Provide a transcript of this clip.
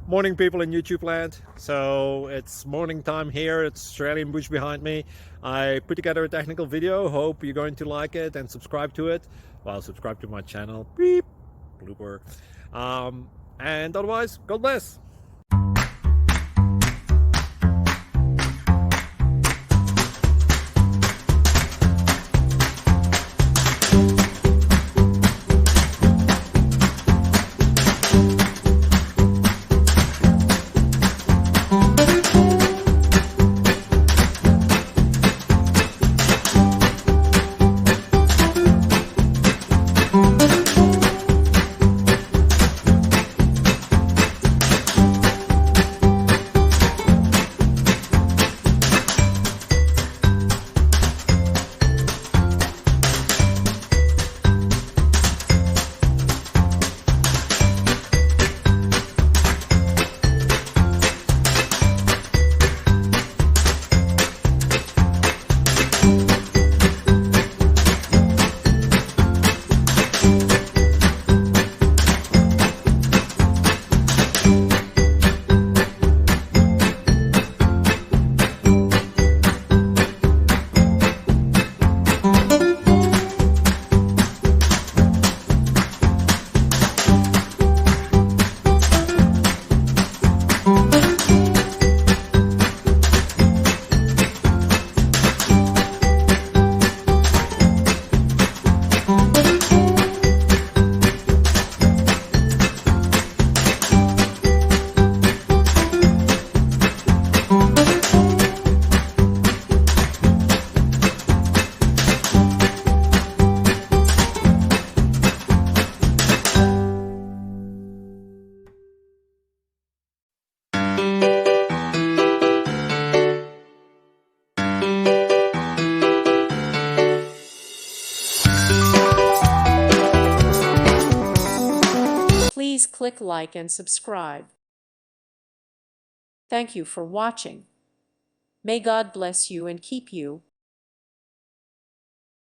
Morning, people in YouTube land. So it's morning time here. It's Australian bush behind me. I put together a technical video. Hope you're going to like it and subscribe to it. Well, subscribe to my channel. Beep, blooper. And otherwise, God bless. Please click like and subscribe. Thank you for watching. May God bless you and keep you.